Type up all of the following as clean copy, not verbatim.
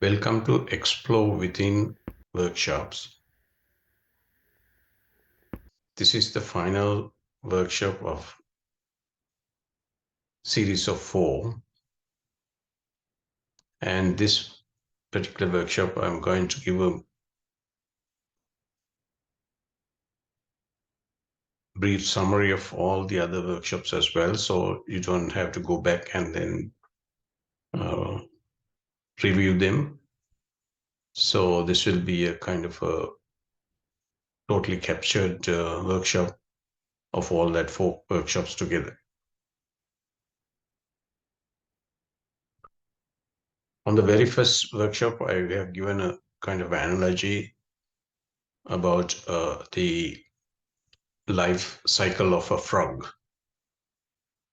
Welcome to Explore Within workshops. This is the final workshop of series of 4. And this particular workshop, I'm going to give a brief summary of all the other workshops as well. So you don't have to go back and then uh, review them. So this will be a kind of a totally captured workshop of all that 4 workshops together. On the very first workshop, I have given a kind of analogy about the life cycle of a frog.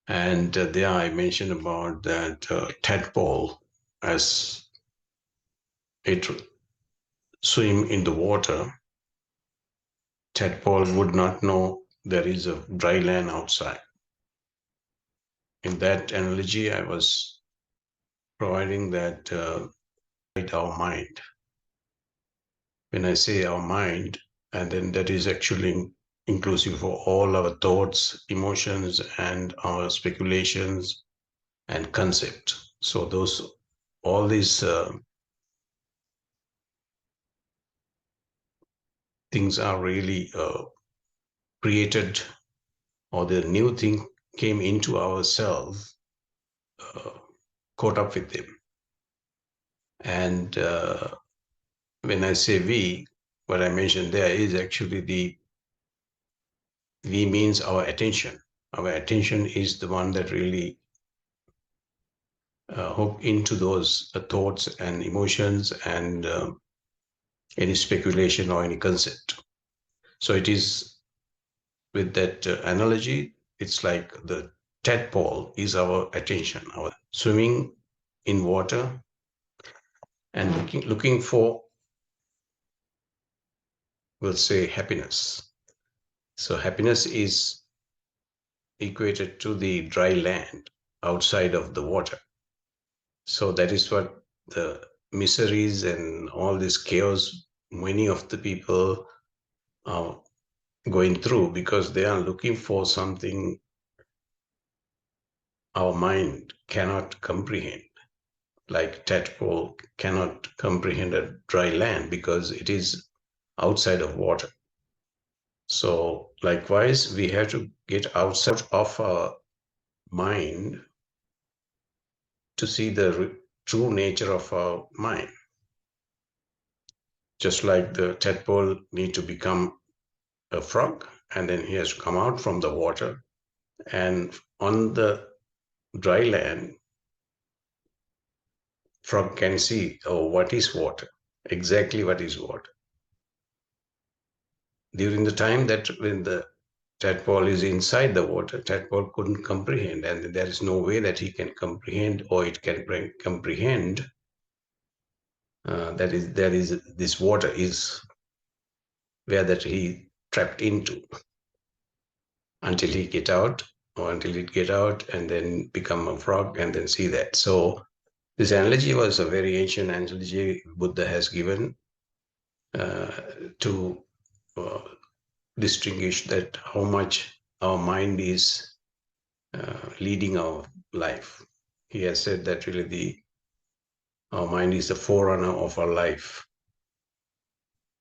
And there I mentioned about that tadpole, as it swim in the water, tadpole would not know there is a dry land outside. In that analogy, I was providing that our mind. When I say our mind, and then that is actually inclusive for all our thoughts, emotions, and our speculations and concept. So all these things are really created, or the new thing came into ourselves, uh, caught up with them. And when I say we, what I mentioned there is actually the we means our attention. Our attention is the one that really hook into those thoughts and emotions and any speculation or any concept. So it is with that analogy, it's like the tadpole is our attention, our swimming in water and looking for, we'll say, happiness. So happiness is equated to the dry land outside of the water. So that is what the miseries and all this chaos many of the people are going through, because they are looking for something our mind cannot comprehend. Like tadpole cannot comprehend a dry land because it is outside of water. So likewise, we have to get outside of our mind to see the true nature of our mind. Just like the tadpole need to become a frog, and then he has to come out from the water. And on the dry land, frog can see, oh, what is water? Exactly what is water. During the time that when the tadpole is inside the water, tadpole couldn't comprehend, and there is no way that he can comprehend or it can comprehend that is there is this water is where that he trapped into, until he get out, or until it get out and then become a frog and then see that. So this analogy was a very ancient analogy Buddha has given uh, to uh, distinguish that how much our mind is leading our life. He has said that really our mind is the forerunner of our life.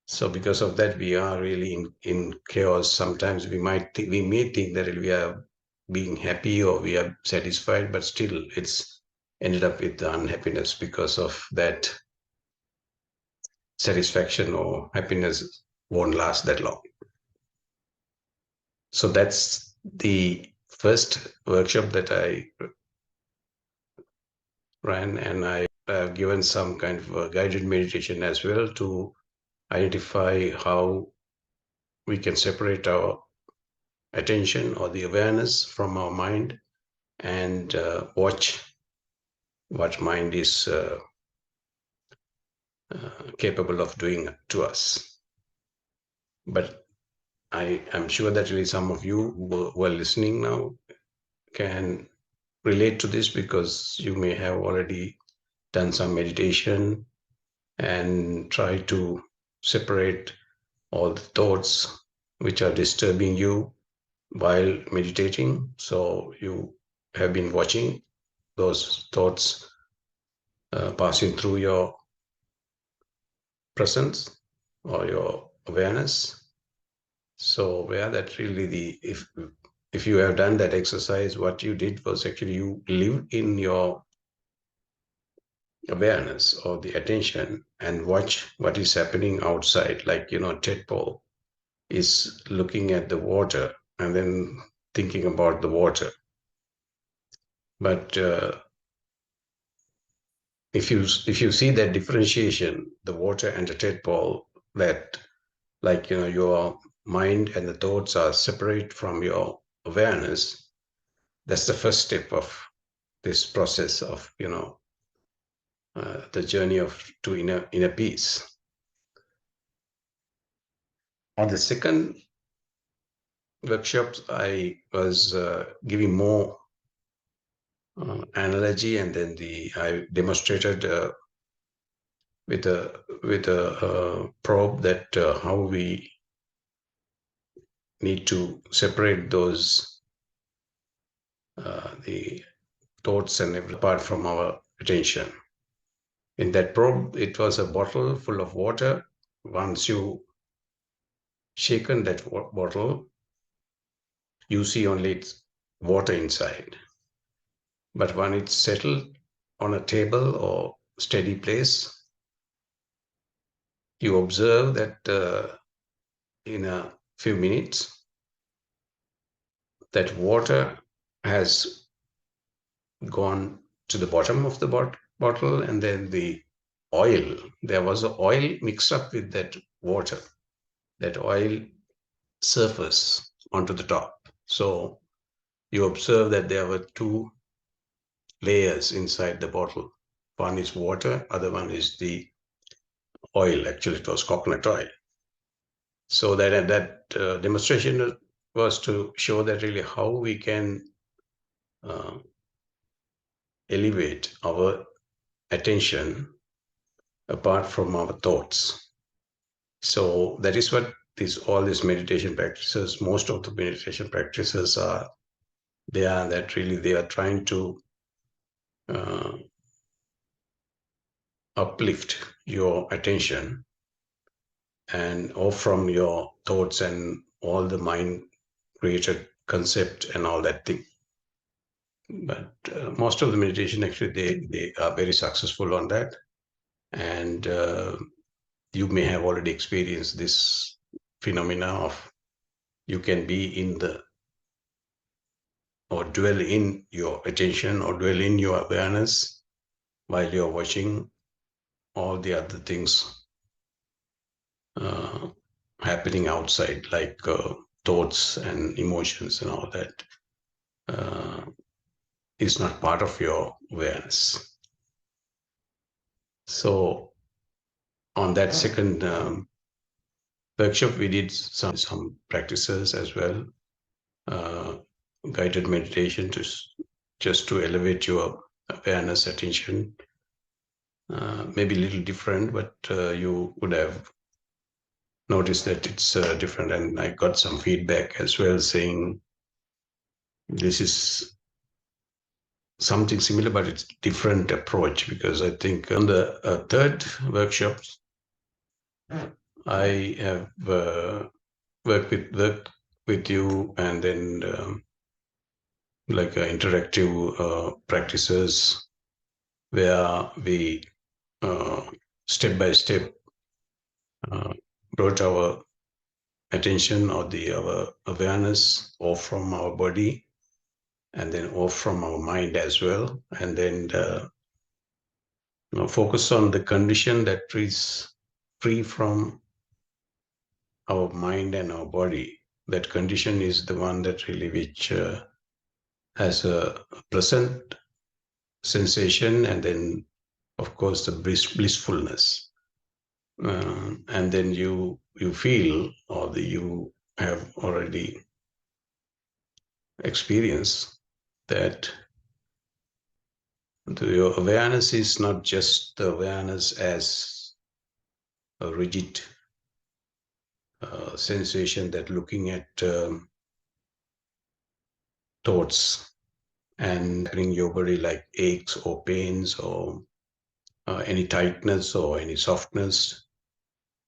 So because of that, we are really in chaos. Sometimes we may think that we are being happy or we are satisfied, but still it's ended up with the unhappiness because of that satisfaction or happiness won't last that long. So that's the first workshop that I ran, and I have given some kind of a guided meditation as well to identify how we can separate our attention or the awareness from our mind and watch what mind is capable of doing to us. But I am sure that really some of you who are listening now can relate to this, because you may have already done some meditation and try to separate all the thoughts which are disturbing you while meditating. So you have been watching those thoughts passing through your presence or your awareness. So where that really if you have done that exercise, what you did was actually you live in your awareness or the attention and watch what is happening outside. Like, tadpole is looking at the water and then thinking about the water. But if you see that differentiation, the water and the tadpole, that like your mind and the thoughts are separate from your awareness, that's the first step of this process of the journey of to inner peace. On the second workshops, I was giving more analogy, and then I demonstrated with a probe that how we need to separate those the thoughts and every apart from our attention. In that probe, it was a bottle full of water. Once you shaken that bottle, you see only its water inside. But when it's settled on a table or steady place, you observe that in a few minutes, that water has gone to the bottom of the bottle, and then there was a oil mixed up with that water. That oil surface onto the top. So you observe that there were two layers inside the bottle. One is water, other one is the oil. Actually, it was coconut oil. So that demonstration was to show that really how we can uh, elevate our attention apart from our thoughts. So that is what all these meditation practices, most of the meditation practices are. They are trying to uh, uplift your attention and off from your thoughts and all the mind created concept and all that thing. But most of the meditation, actually, they are very successful on that. And you may have already experienced this phenomena of you can be in the or dwell in your attention or dwell in your awareness while you're watching all the other things uh, happening outside, like thoughts and emotions and all that, uh, is not part of your awareness. So on that second workshop, we did some practices as well, uh, guided meditation just to elevate your awareness, attention. Maybe a little different, but you would have noticed that it's different. And I got some feedback as well saying this is something similar, but it's different approach, because I think on the third workshops, I have worked with you, and then like interactive practices where we uh, step by step uh, brought our attention or our awareness off from our body and then off from our mind as well, and then focus on the condition that is free from our mind and our body. That condition is the one that really which has a pleasant sensation, and then of course the blissfulness, and then you feel, or you have already experienced that your awareness is not just the awareness as a rigid sensation that looking at thoughts and bring your body like aches or pains or any tightness or any softness.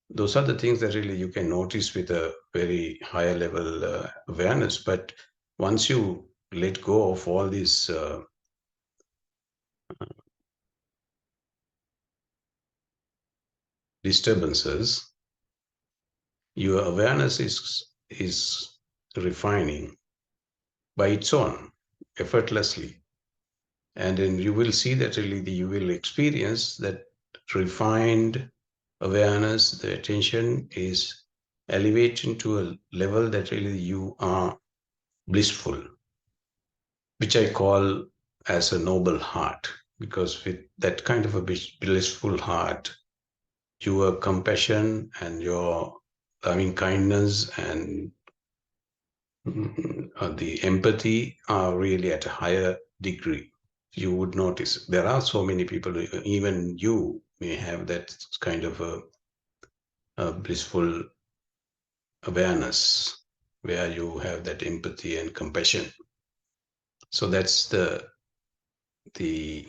Those are the things that really you can notice with a very higher level awareness. But once you let go of all these disturbances, your awareness is refining by its own, effortlessly. And then you will see that really you will experience that refined awareness, the attention is elevating to a level that really you are blissful, which I call as a noble heart. Because with that kind of a blissful heart, your compassion and your loving kindness and the empathy are really at a higher degree. You would notice there are so many people, even you may have that kind of a blissful awareness where you have that empathy and compassion. So that's the, the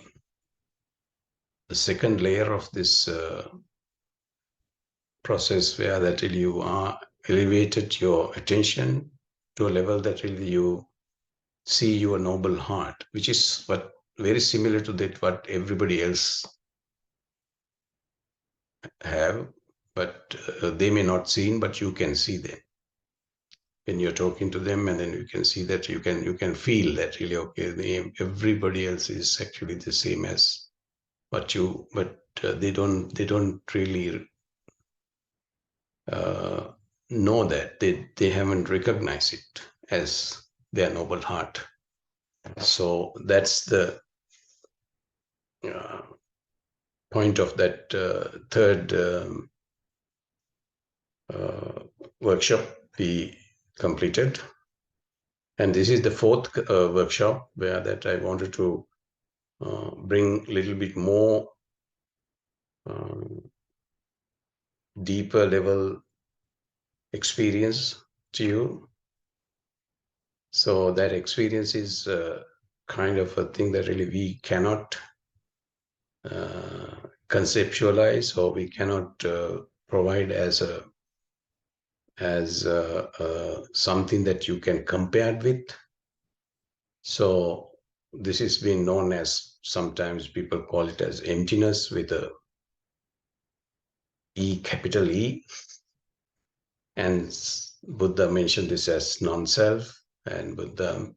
second layer of this process where that really you are elevated your attention to a level that really you see your noble heart, which is what very similar to that what everybody else have, but they may not seen, but you can see them when you're talking to them, and then you can see that you can feel that really okay, everybody else is actually the same as what you, but they don't really uh, know that they haven't recognized it as their noble heart. So that's the uh, point of that third uh, workshop we completed. And this is the fourth workshop where that I wanted to bring a little bit more um, deeper level experience to you. So that experience is kind of a thing that really we cannot uh, conceptualize, or we cannot provide as something that you can compare with. So this has been known as, sometimes people call it as emptiness with a E, capital E. And Buddha mentioned this as non-self, and Buddha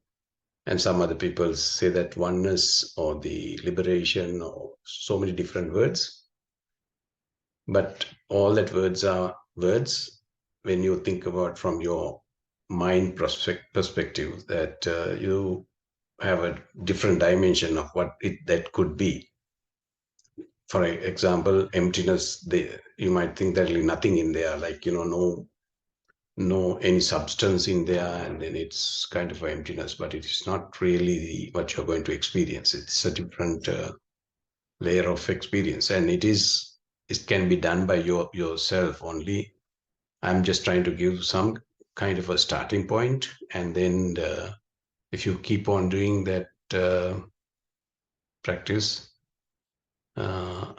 and some other people say that oneness or the liberation, or so many different words. But all that words are words when you think about from your mind perspective, that you have a different dimension of what that could be. For example, emptiness, you might think that really nothing in there, like, no any substance in there, and then it's kind of emptiness, but it is not really what you're going to experience. It's a different layer of experience, and it can be done by yourself only. I'm just trying to give some kind of a starting point, and then if you keep on doing that practice, uh,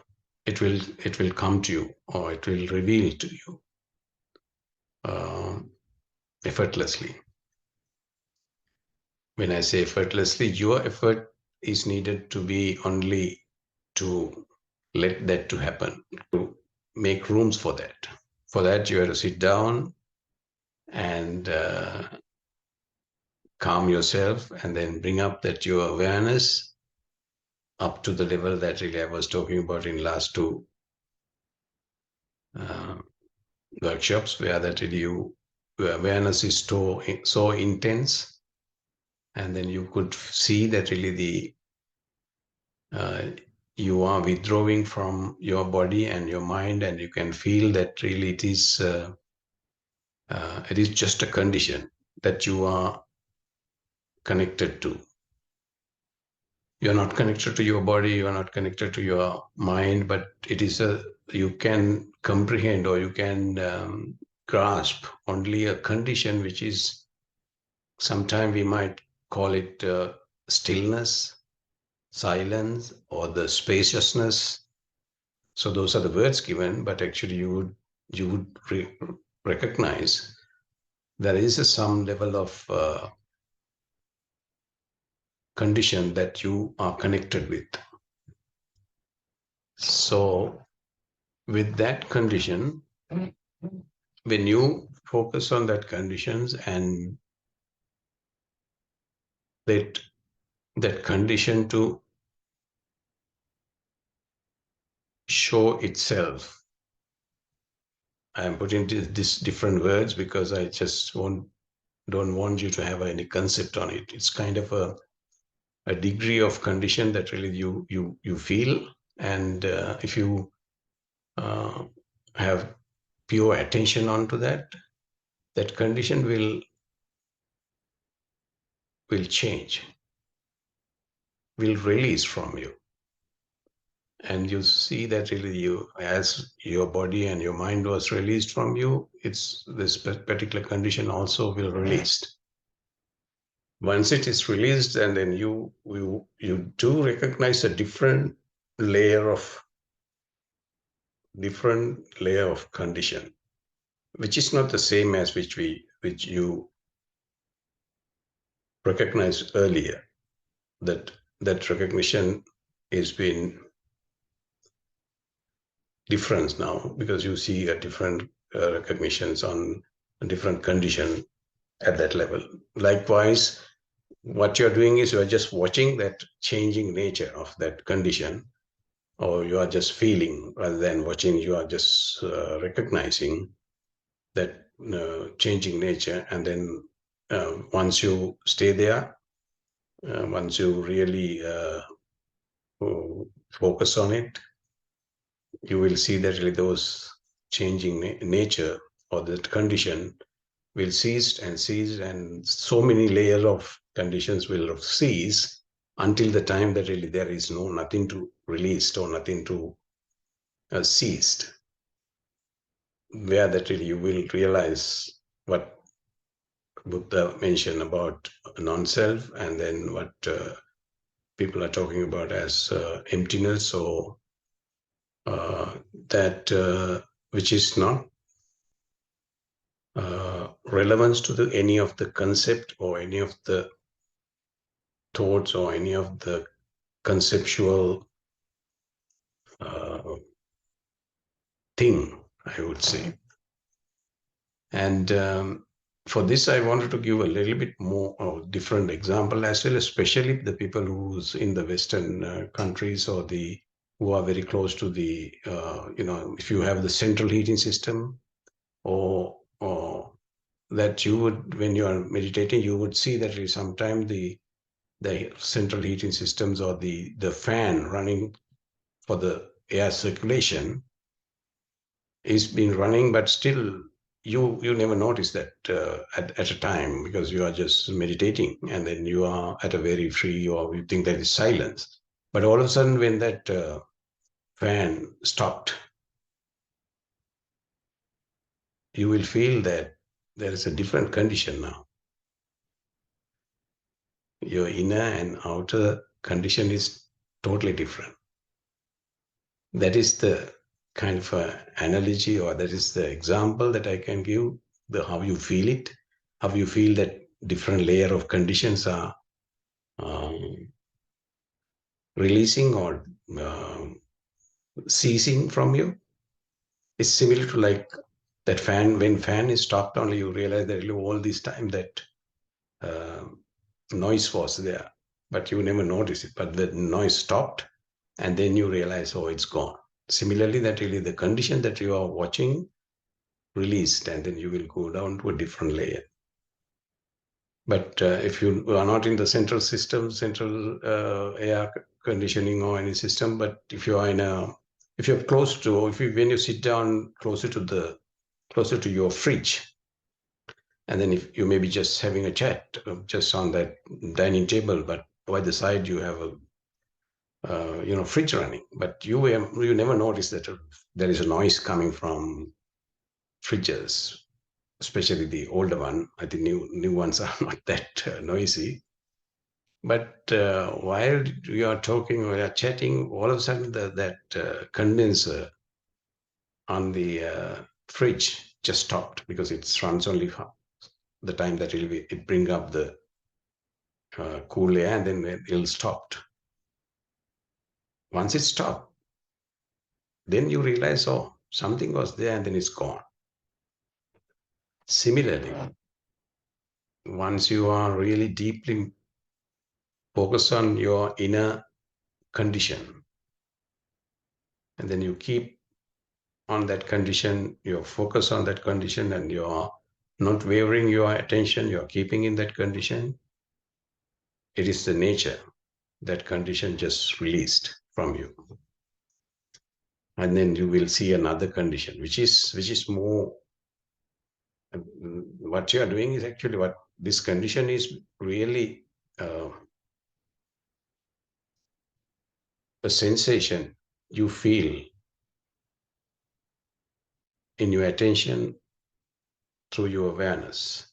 it will come to you, or it will reveal to you uh, effortlessly. When I say effortlessly, your effort is needed to be only to let that to happen, to make rooms for that. For that, you have to sit down and calm yourself, and then bring up that your awareness up to the level that really I was talking about in last two uh, workshops, where that really your awareness is so intense, and then you could see that really uh, you are withdrawing from your body and your mind, and you can feel that really it is just a condition that you are connected to. you're not connected to your body, you are not connected to your mind, but you can comprehend, or you can grasp only a condition which is, sometimes we might call it stillness, silence, or the spaciousness. So those are the words given, but actually you would recognize there is some level of condition that you are connected with. So with that condition, when you focus on that conditions, and that that condition to show itself, I am putting this different words because I just don't want you to have any concept on it. It's kind of a degree of condition that really you feel, and if you uh, have pure attention onto that, that condition will change, will release from you, and you see that really you, as your body and your mind was released from you, it's this particular condition also will released. Once it is released, and then you do recognize a different layer of condition, which is not the same as which you recognized earlier. That recognition is been different now, because you see a different recognitions on a different condition at that level. Likewise, what you're doing is you're just watching that changing nature of that condition, or you are just feeling rather than watching. You are just recognizing that changing nature, and then once you stay there, once you really focus on it, you will see that really those changing nature, or that condition, will cease and cease, and so many layers of conditions will cease until the time that really there is nothing to released, or nothing to ceased, where that really you will realize what Buddha mentioned about non-self, and then what people are talking about as emptiness, or uh, that which is not relevance to any of the concept, or any of the thoughts, or any of the conceptual uh, thing, I would say. And for this, I wanted to give a little bit more different example as well, especially the people who's in the Western countries, or the who are very close to the, if you have the central heating system, or that you would, when you are meditating, you would see that sometimes the central heating systems, or the fan running for the air circulation is been running, but still you never notice that at a time, because you are just meditating, and then you are at a very free, or you think that is silence. But all of a sudden, when that fan stopped, you will feel that there is a different condition now. Your inner and outer condition is totally different. That is the kind of analogy, or that is the example that I can give, the how you feel it, how you feel that different layer of conditions are um, releasing, or ceasing from you. It's similar to like that fan. When fan is stopped, only you realize that all this time that uh, noise was there, but you never notice it. But the noise stopped, and then you realize, oh, it's gone. Similarly, that really the condition that you are watching released, and then you will go down to a different layer. But if you are not in the central system, central air conditioning or any system, but if you are if you're close to, or when you sit down closer to your fridge, and then if you may be just having a chat just on that dining table, but by the side you have fridge running, but you never notice that there is a noise coming from fridges, especially the older one. I think new ones are not that noisy. But while you are talking or you are chatting, all of a sudden that condenser on the fridge just stopped because it runs only the time that it bring up the cool air, and then it'll stop. Once it stopped, then you realize, oh, something was there, and then it's gone. Similarly, once you are really deeply focused on your inner condition, and then you keep on that condition, you're focused on that condition, and you're not wavering your attention, you're keeping in that condition, it is the nature that condition just released from you. And then you will see another condition, which is more, what you are doing is actually what this condition is really a sensation you feel in your attention through your awareness.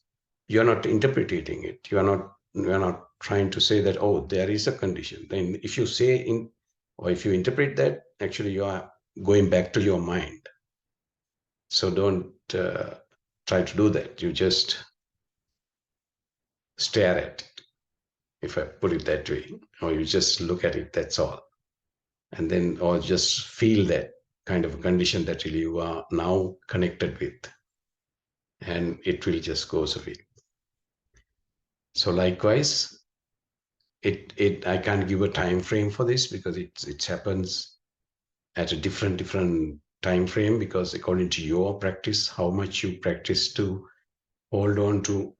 You're not interpreting it. You're not trying to say that, oh, there is a condition. Then if you say or if you interpret that, actually you are going back to your mind. So don't try to do that. You just stare at it, if I put it that way, or you just look at it, that's all. And then, or just feel that kind of a condition that really you are now connected with, and it will just goes away. So likewise, it I can't give a time frame for this because it happens at a different time frame, because according to your practice, how much you practice to hold on to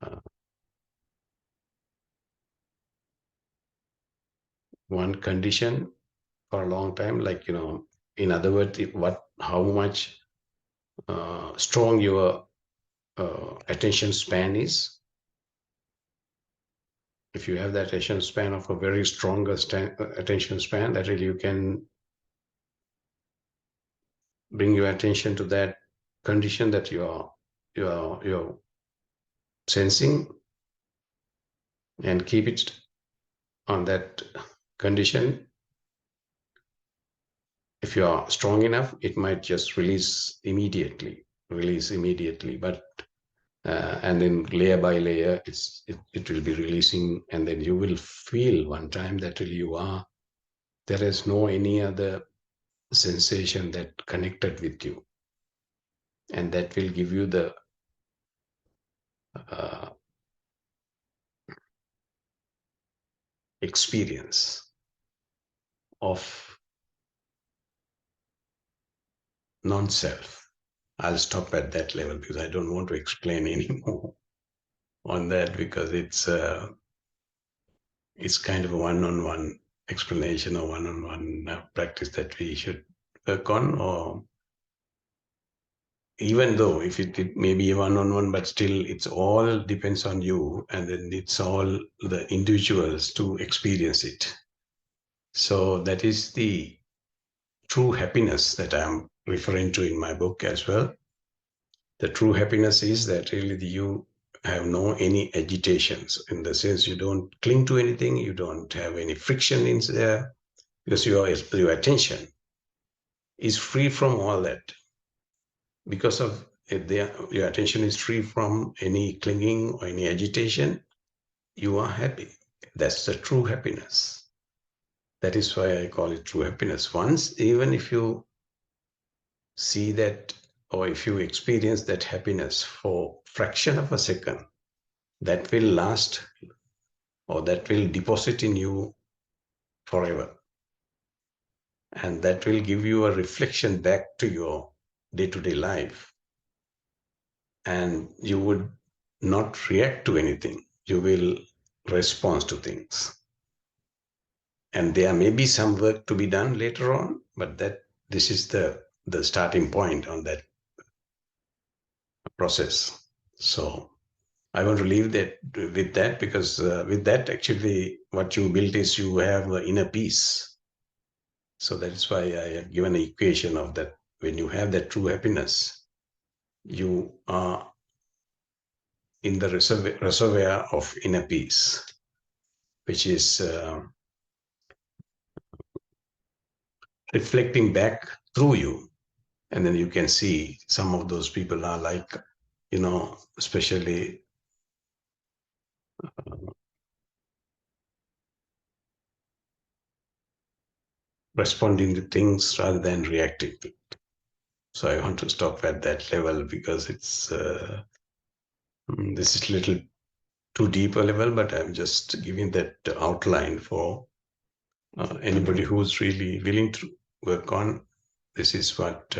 uh, one condition for a long time, like, in other words, how much strong your attention span is. If you have that attention span of a very strong attention span, that really you can bring your attention to that condition that you're sensing, and keep it on that condition. If you are strong enough, it might just release immediately, but and then layer by layer, it will be releasing, and then you will feel one time that really there is no any other sensation that connected with you, and that will give you the uh, experience of non-self. I'll stop at that level because I don't want to explain anymore on that, because it's kind of a one-on-one explanation or one-on-one practice that we should work on. Or even though if it may be one-on-one, but still it's all depends on you, and then it's all the individuals to experience it. So that is the true happiness that I'm referring to in my book as well. The true happiness is that really you have no any agitations, in the sense you don't cling to anything, you don't have any friction in there, because your attention is free from all that. Because of your attention is free from any clinging or any agitation, you are happy. That's the true happiness. That is why I call it true happiness. Once, even if you see that, or if you experience that happiness for fraction of a second, that will last, or that will deposit in you forever. And that will give you a reflection back to your day-to-day life. And you would not react to anything. You will respond to things. And there may be some work to be done later on, but this is the starting point on that process. So I want to leave that with that, because with that, actually, what you built is you have inner peace. So that's why I have given an equation of that. When you have that true happiness, you are in the reservoir of inner peace, which is reflecting back through you. And then you can see some of those people are like, especially responding to things rather than reacting to. So I want to stop at that level, because it's this is a little too deep a level, but I'm just giving that outline for anybody who's really willing to work on. This is what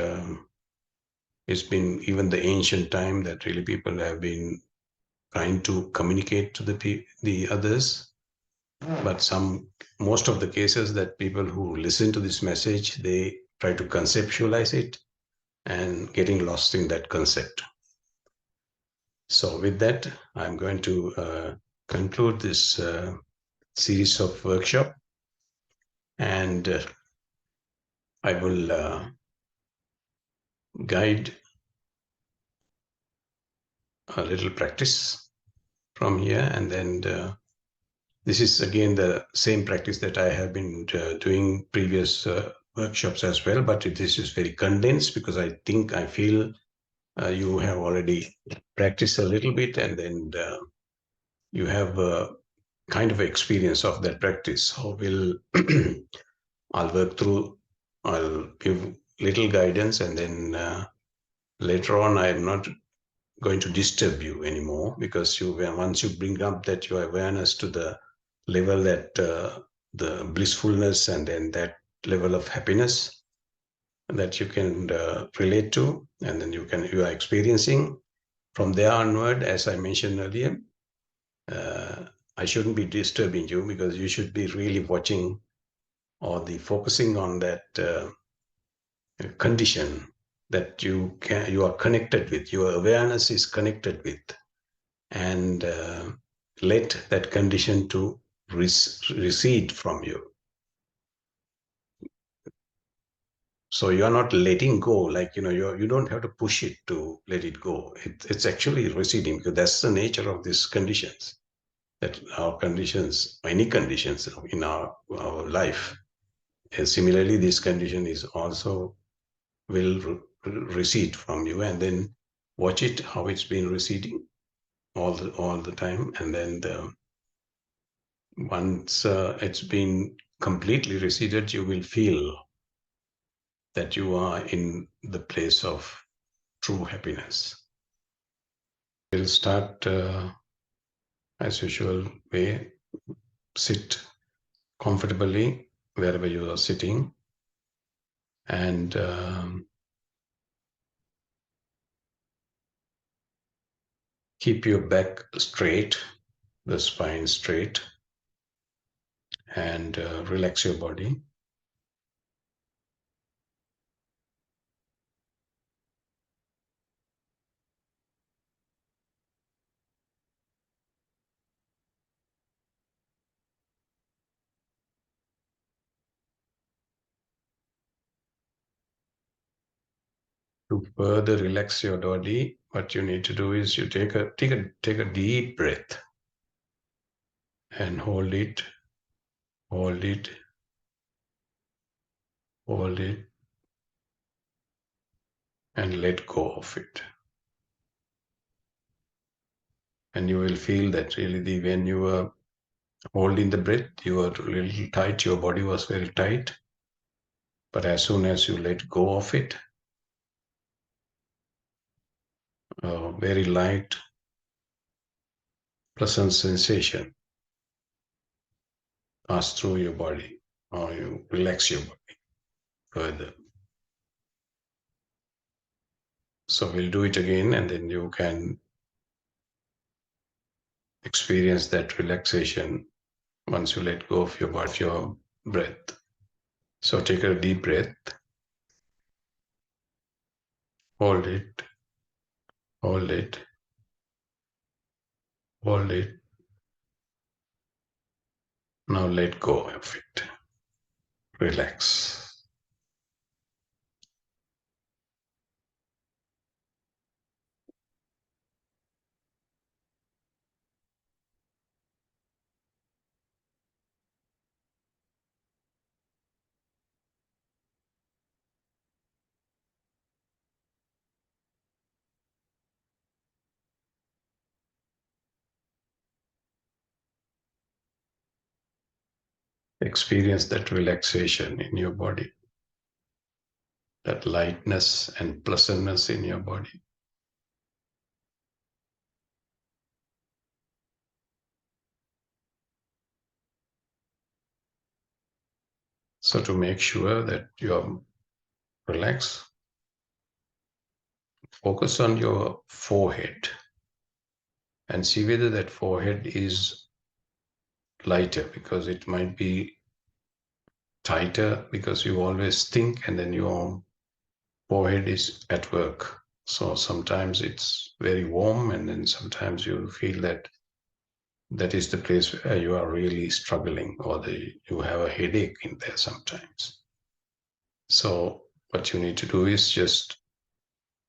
it's been, even the ancient time, that really people have been trying to communicate to the others. But most of the cases that people who listen to this message, they try to conceptualize it and getting lost in that concept. So with that, I'm going to conclude this series of workshop, and I will guide a little practice from here, and then this is again the same practice that I have been doing previous workshops as well, but this is very condensed, because I feel you have already practiced a little bit, and then you have a kind of experience of that practice. So I'll work through, I'll give little guidance, and then later on, I'm not going to disturb you anymore, because once you bring up that your awareness to the level that the blissfulness, and then that level of happiness that you can relate to, and then you are experiencing from there onward, as I mentioned earlier, uh, I shouldn't be disturbing you, because you should be really watching, or the focusing on that condition that you are connected with, your awareness is connected with, and let that condition to recede from you. So you are not letting go, like, you don't have to push it to let it go. It's actually receding, because that's the nature of these conditions, that our conditions, any conditions in our life. And similarly, this condition is also will recede from you, and then watch it, how it's been receding all the time. And then once it's been completely receded, you will feel that you are in the place of true happiness. We'll start as usual way. Sit comfortably wherever you are sitting, and keep your back straight, the spine straight, and relax your body. To further relax your body, what you need to do is you take a deep breath, and hold it, hold it, hold it, and let go of it. And you will feel that really when you were holding the breath, you were a little tight, your body was very tight. But as soon as you let go of it, very light, pleasant sensation pass through your body, or you relax your body further. So we'll do it again, and then you can experience that relaxation once you let go of your body, of your breath. So take a deep breath, hold it, hold it, Hold it. Now let go of it. Relax. Experience that relaxation in your body, that lightness and pleasantness in your body. So to make sure that you are relaxed, focus on your forehead and see whether that forehead is lighter, because it might be tighter because you always think and then your forehead is at work. So sometimes it's very warm and then sometimes you feel that that is the place where you are really struggling, or you have a headache in there sometimes. So what you need to do is just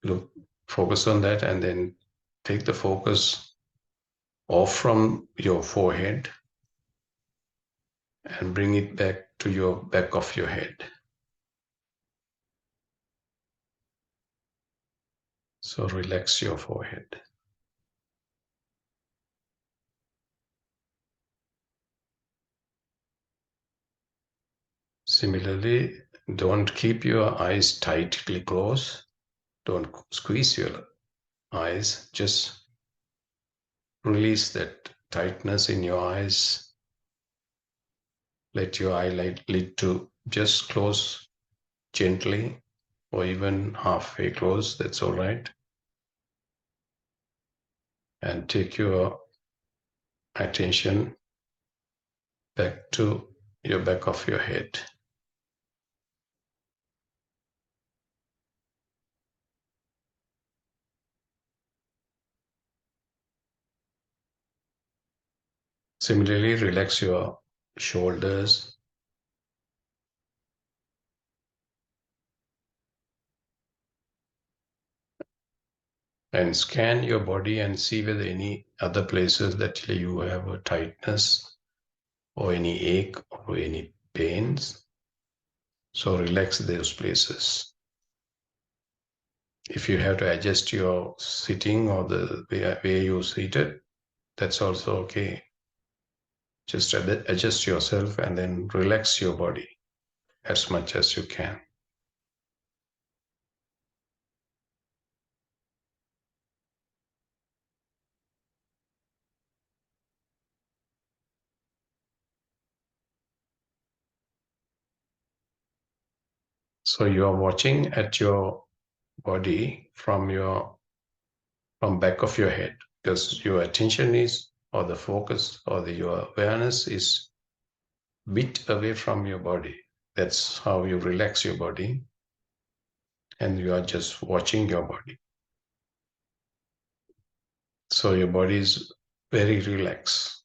look, focus on that, and then take the focus off from your forehead and bring it back to your back of your head. So relax your forehead. Similarly, don't keep your eyes tightly closed. Don't squeeze your eyes. Just release that tightness in your eyes. Let your eyelid to just close gently, or even halfway close. That's all right. And take your attention back to your back of your head. Similarly, relax your shoulders and scan your body and see whether any other places that you have a tightness or any ache or any pains. So relax those places. If you have to adjust your sitting or the way you're seated, that's also okay. Just adjust yourself and then relax your body as much as you can. So you are watching at your body from back of your head, because your attention is, or the focus, or your awareness is bit away from your body. That's how you relax your body, and you are just watching your body. So your body is very relaxed.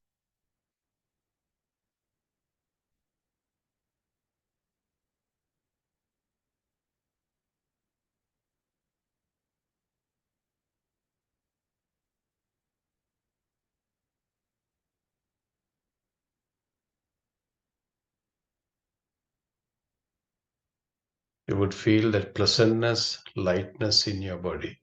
You would feel that pleasantness, lightness in your body.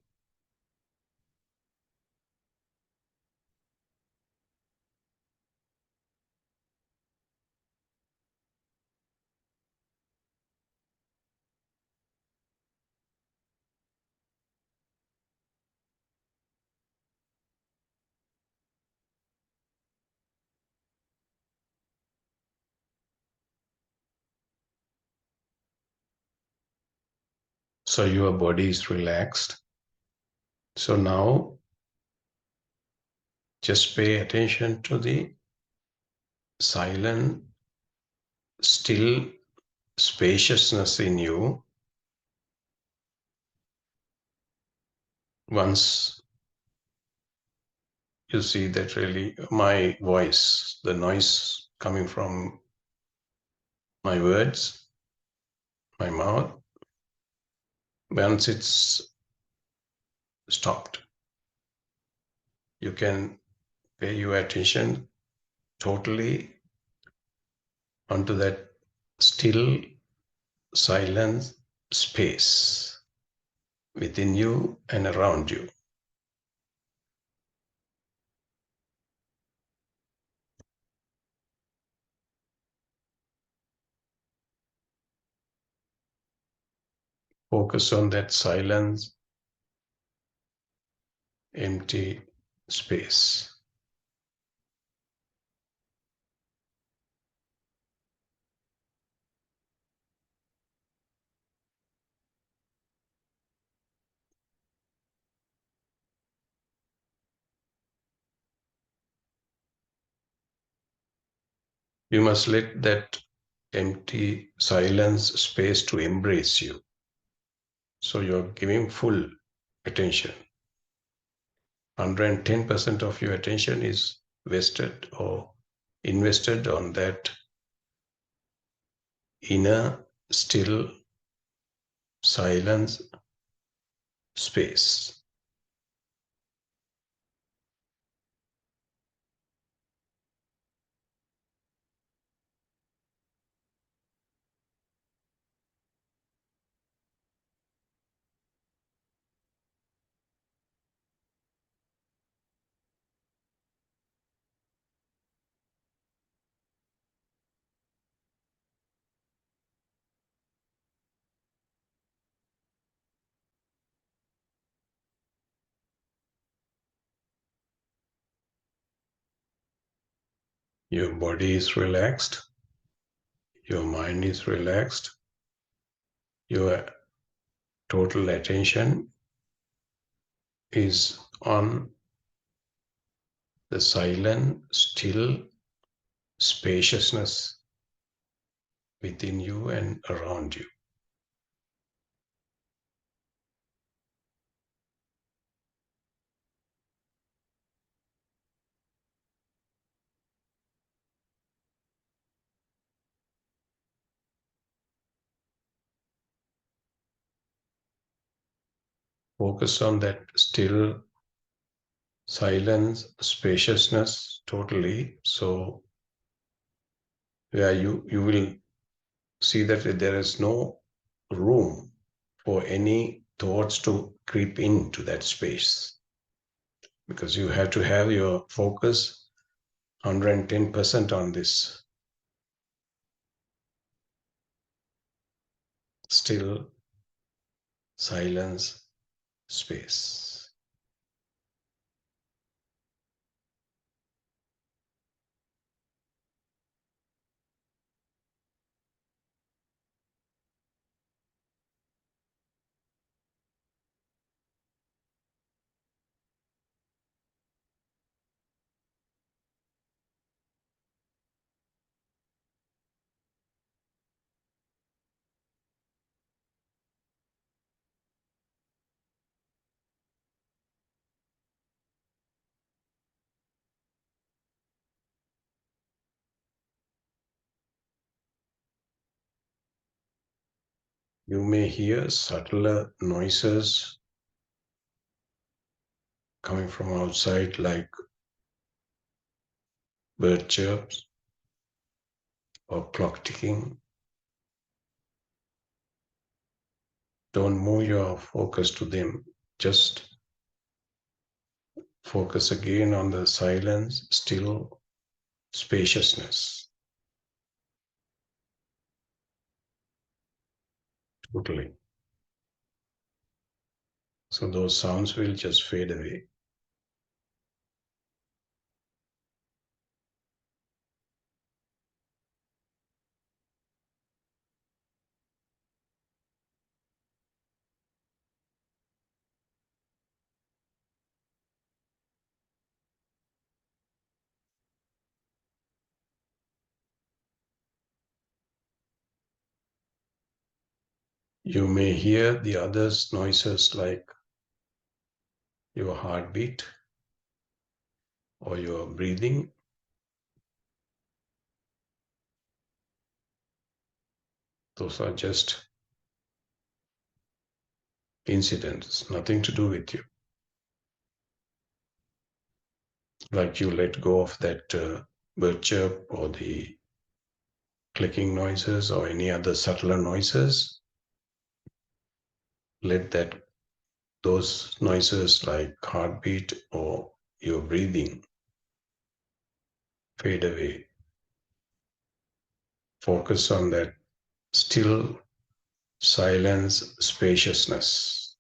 So your body is relaxed. So now just pay attention to the silent, still spaciousness in you. Once you see that really my voice, the noise coming from my words, my mouth, once it's stopped, you can pay your attention totally onto that still silent space within you and around you. Focus on that silence, empty space. You must let that empty silence space to embrace you. So you're giving full attention. 110% of your attention is wasted or invested on that inner, still, silence space. Your body is relaxed, your mind is relaxed, your total attention is on the silent, still spaciousness within you and around you. Focus on that still silence, spaciousness totally. So where you will see that there is no room for any thoughts to creep into that space, because you have to have your focus 110% on this still silence space. You may hear subtler noises coming from outside, like bird chirps or clock ticking. Don't move your focus to them. Just focus again on the silence, still spaciousness, totally. So those sounds will just fade away. You may hear the others' noises like your heartbeat, or your breathing. Those are just incidents, nothing to do with you. Like you let go of that bird chirp or the clicking noises or any other subtler noises. Let those noises like heartbeat or your breathing fade away. Focus on that still silence, spaciousness,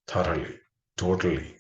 thoroughly, totally.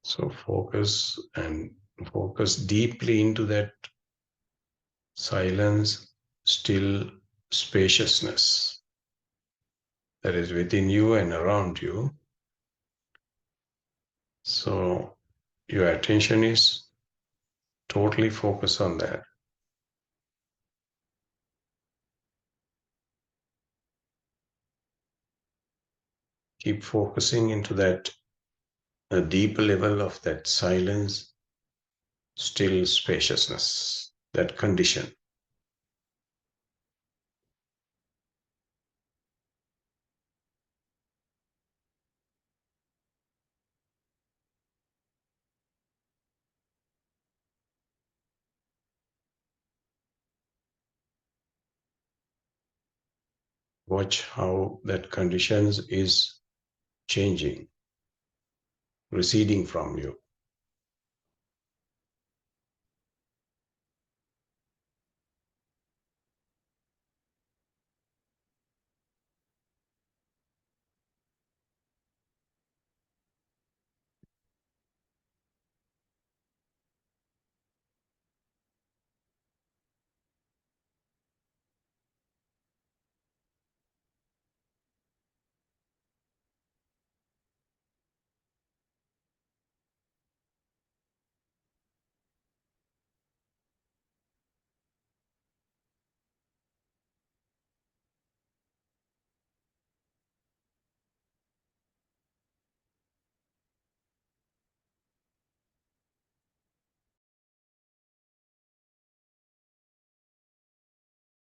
So focus deeply into that silence, still spaciousness that is within you and around you. So your attention is totally focused on that. Keep focusing into that a deeper level of that silence, still spaciousness, that condition. Watch how that condition is changing, receding from you.